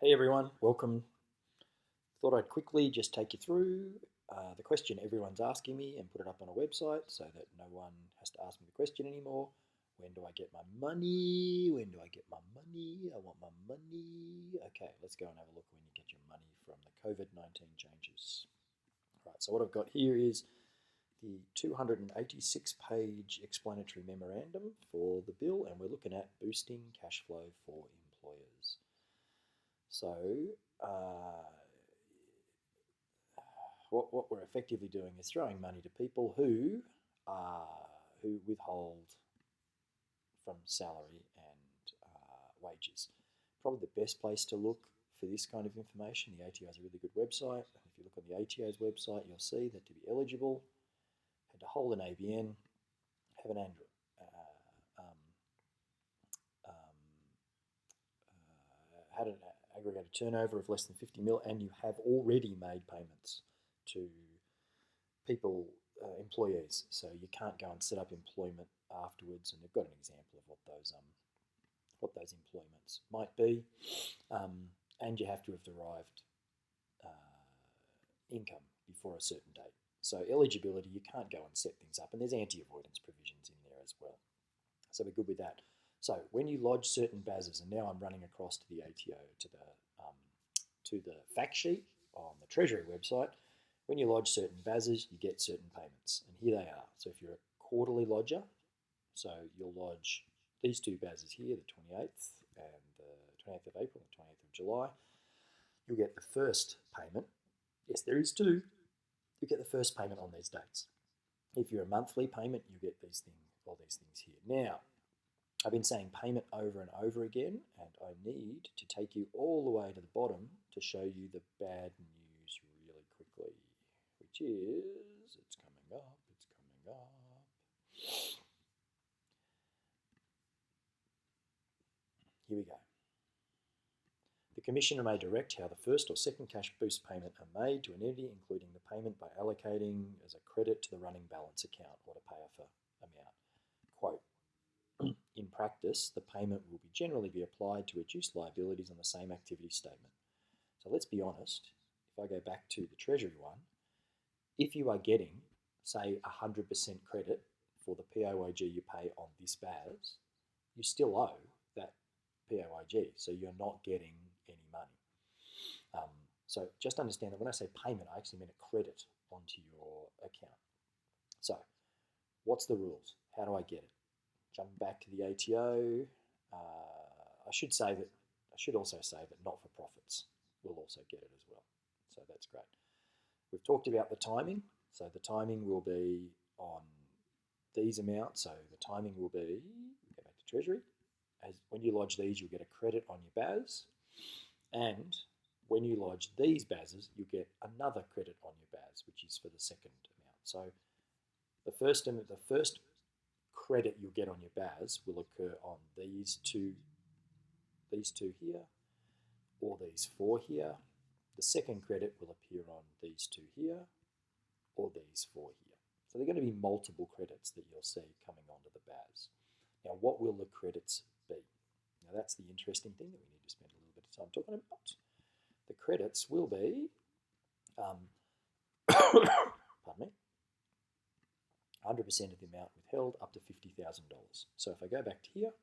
Hey everyone, welcome. Thought I'd quickly just take you through the question everyone's asking me and put it up on a website so that no one has to ask me the question anymore. When do I get my money? When do I get my money? I want my money. Okay, let's go and have a look when you get your money from the COVID-19 changes. Right, so what I've got here is the 286-page explanatory memorandum for the bill, and we're looking at boosting cash flow for employers. So what we're effectively doing is throwing money to people who withhold from salary and wages. Probably the best place to look for this kind of information. The ATO is a really good website. If you look on the ATO's website, you'll see that to be eligible, had to hold an ABN, have an Android. Had an aggregated turnover of less than 50 mil, and you have already made payments to people, employees. So you can't go and set up employment afterwards. And they've got an example of what those employments might be, and you have to have derived income before a certain date. So eligibility, you can't go and set things up, and there's anti-avoidance provisions in there as well. So we're good with that. So when you lodge certain BASs, and now I'm running across to the ATO to the fact sheet on the Treasury website. When you lodge certain BASs, you get certain payments, and here they are. So if you're a quarterly lodger, so you'll lodge these two BASs here, the 28th and the 28th of April and the 28th of July. You'll get the first payment. Yes, there is two. You get the first payment on these dates. If you're a monthly payment, you get all these things here. Now, I've been saying payment over and over again, and I need to take you all the way to the bottom to show you the bad news really quickly, which is, it's coming up. Here we go. The Commissioner may direct how the first or second cash boost payment are made to an entity, including the payment by allocating as a credit to the running balance account or to pay off an amount. Quote, in practice, the payment will generally be applied to reduce liabilities on the same activity statement. So let's be honest, if I go back to the Treasury one, if you are getting, say, 100% credit for the PAYG you pay on this BAS, you still owe that PAYG, so you're not getting any money. So just understand that when I say payment, I actually mean a credit onto your account. So what's the rules? How do I get it? Jumping back to the ATO, I should also say that not-for-profits will also get it as well. So that's great. We've talked about the timing. So the timing will be on these amounts. So the timing will be, go back to Treasury, as when you lodge these, you'll get a credit on your BAS. And when you lodge these BASs, you get another credit on your BAS, which is for the second amount. So the first credit you'll get on your BAS will occur on these two here, or these four here. The second credit will appear on these two here, or these four here. So they're going to be multiple credits that you'll see coming onto the BAS. Now, what will the credits be? Now, that's the interesting thing that we need to spend a little bit of time talking about. The credits will be, pardon me, 100% of the amount withheld up to $50,000. So if I go back to here,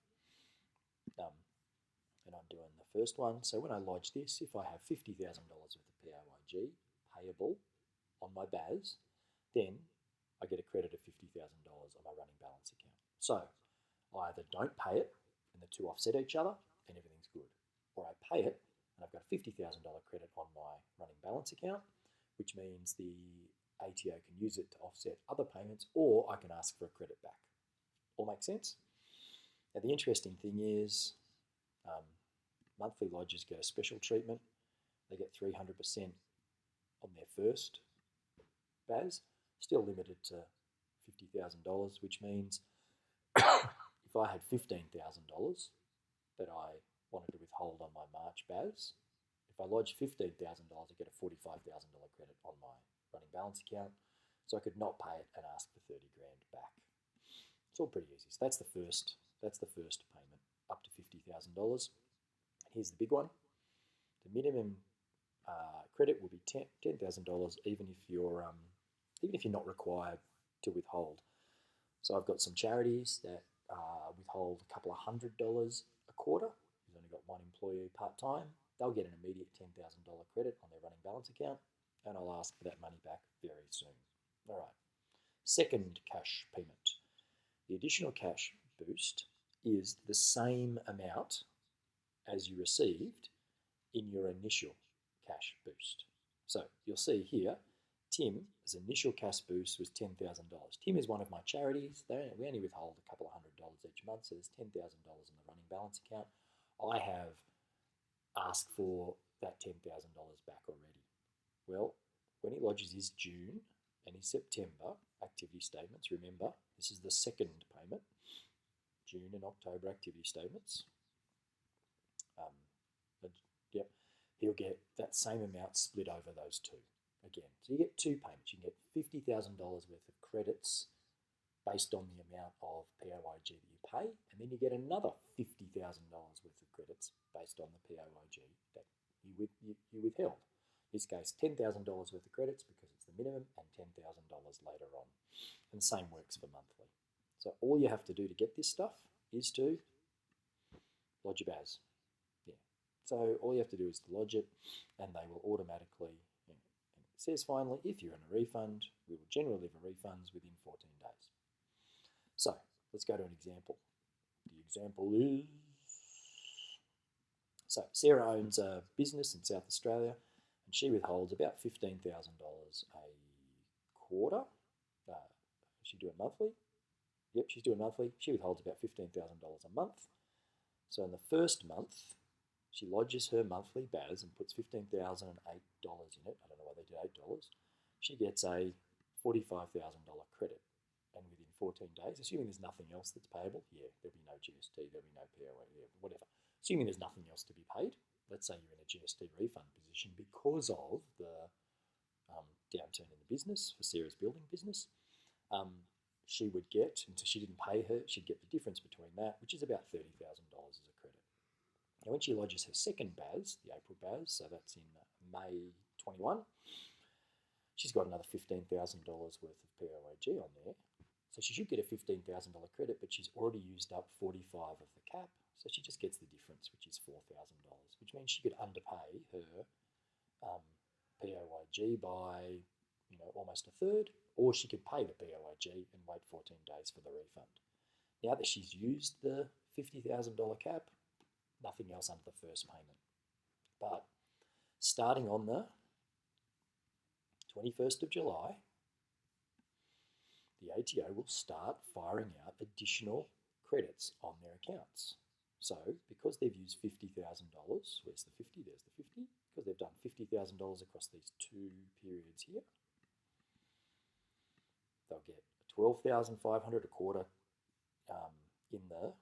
and I'm doing the first one, so when I lodge this, if I have $50,000 worth of PAYG payable on my BAS, then I get a credit of $50,000 on my running balance account. So I either don't pay it, and the two offset each other, and everything's good, or I pay it, and I've got a $50,000 credit on my running balance account, which means the ATO can use it to offset other payments, or I can ask for a credit back. All make sense? Now, the interesting thing is monthly lodgers get a special treatment. They get 300% on their first BAS, still limited to $50,000, which means if I had $15,000 that I wanted to withhold on my March BAS, if I lodged $15,000, I get a $45,000 credit on my running balance account, so I could not pay it and ask for 30 grand back. It's all pretty easy. So that's the first payment, up to $50,000. Here's the big one. The minimum credit will be $10,000, even if you're not required to withhold. So I've got some charities that withhold a couple of $100 a quarter. Who's only got one employee part-time. They'll get an immediate $10,000 credit on their running balance account, and I'll ask for that money back very soon. All right. Second cash payment. The additional cash boost is the same amount as you received in your initial cash boost. So you'll see here, Tim's initial cash boost was $10,000. Tim is one of my charities. We only withhold a couple of $100 each month, so there's $10,000 in the running balance account. I have asked for that $10,000 back already. Well, when he lodges his June and his September activity statements, remember, this is the second payment, June and October activity statements. Yep, he'll get that same amount split over those two again. So you get two payments. You can get $50,000 worth of credits based on the amount of PAYG that you pay, and then you get another $50,000 worth of credits based on the PAYG that you withheld. In this case, $10,000 worth of credits because it's the minimum, and $10,000 later on. And the same works for monthly. So all you have to do to get this stuff is to lodge your BAS. Yeah. So all you have to do is to lodge it, and they will automatically, and it says finally, if you're in a refund, we will generally leave refunds within 14 days. So let's go to an example. The example is, so Sarah owns a business in South Australia, and she withholds about $15,000 a quarter. She do it monthly? Yep, she's doing monthly. She withholds about $15,000 a month. So in the first month, she lodges her monthly BAS and puts $15,008 in it. I don't know why they did $8. She gets a $45,000 credit. And within 14 days, assuming there's nothing else that's payable, yeah, there'll be no GST, there'll be no POA, whatever. Assuming there's nothing else to be paid, let's say you're in a GST refund position because of the downturn in the business, for Sarah's building business, she would get, until she didn't pay her, she'd get the difference between that, which is about $30,000 as a credit. Now, when she lodges her second BAS, the April BAS, so that's in May 21, she's got another $15,000 worth of PAYG on there. So she should get a $15,000 credit, but she's already used up 45 of the cap, so she just gets the difference, which is $4,000, which means she could underpay her PAYG by almost a third, or she could pay the PAYG and wait 14 days for the refund. Now that she's used the $50,000 cap, nothing else under the first payment. But starting on the 21st of July, the ATO will start firing out additional credits on their accounts. So because they've used $50,000, where's the 50? There's the 50. Because they've done $50,000 across these two periods here, they'll get $12,500 a quarter on the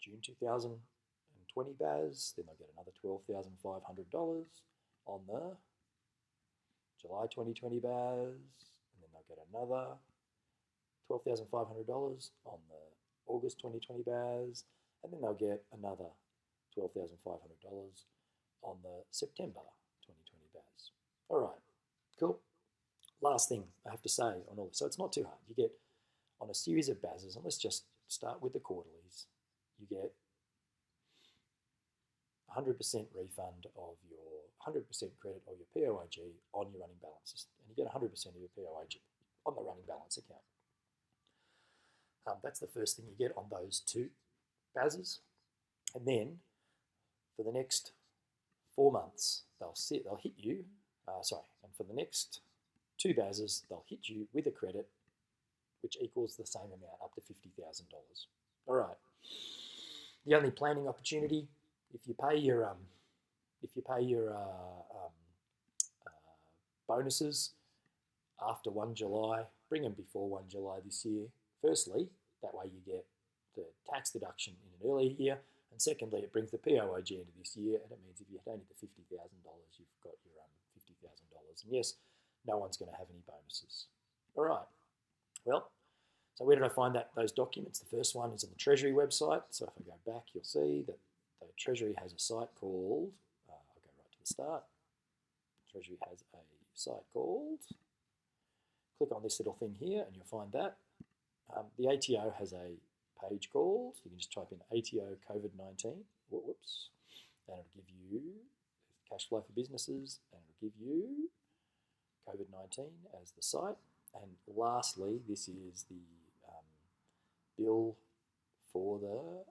June 2020 BAS. Then they'll get another $12,500 on the July 2020 BAS, and then they'll get another $12,500 on the August 2020 BAS, and then they'll get another $12,500 on the September 2020 BAS. All right, cool. Last thing I have to say on all this, so it's not too hard. You get on a series of BASs, and let's just start with the quarterlies, you get 100% refund of your 100% credit of your PAYG on your running balances, and you get 100% of your PAYG on the running balance account. That's the first thing you get on those two BASs, and then for the next 4 months they'll hit you. And for the next two BASs they'll hit you with a credit which equals the same amount, up to $50,000. All right. The only planning opportunity, if you pay your bonuses after 1 July, bring them before 1 July this year. Firstly, that way you get the tax deduction in an earlier year, and secondly, it brings the PAYG into this year, and it means if you don't hit the $50,000, you've got your $50,000. And yes, no one's going to have any bonuses. All right. Well, so where did I find those documents? The first one is on the Treasury website. So if I go back, you'll see that the Treasury has a site called, I'll go right to the start. Treasury has a site called, click on this little thing here and you'll find that. The ATO has a page called, you can just type in ATO COVID-19, whoops, and it'll give you cash flow for businesses, and it'll give you COVID-19 as the site. And lastly, this is the bill for the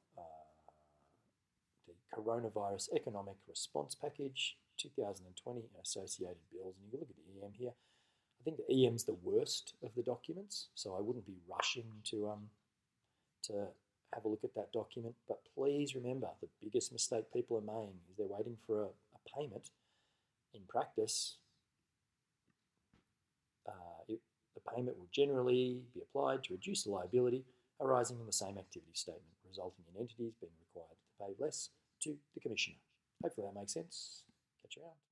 Coronavirus Economic Response Package 2020 and associated bills. And you can look at the EM here. I think the EM's the worst of the documents, so I wouldn't be rushing to have a look at that document. But please remember, the biggest mistake people are making is they're waiting for a payment. In practice, the payment will generally be applied to reduce the liability arising in the same activity statement, resulting in entities being required to pay less to the Commissioner. Hopefully that makes sense. Catch you around.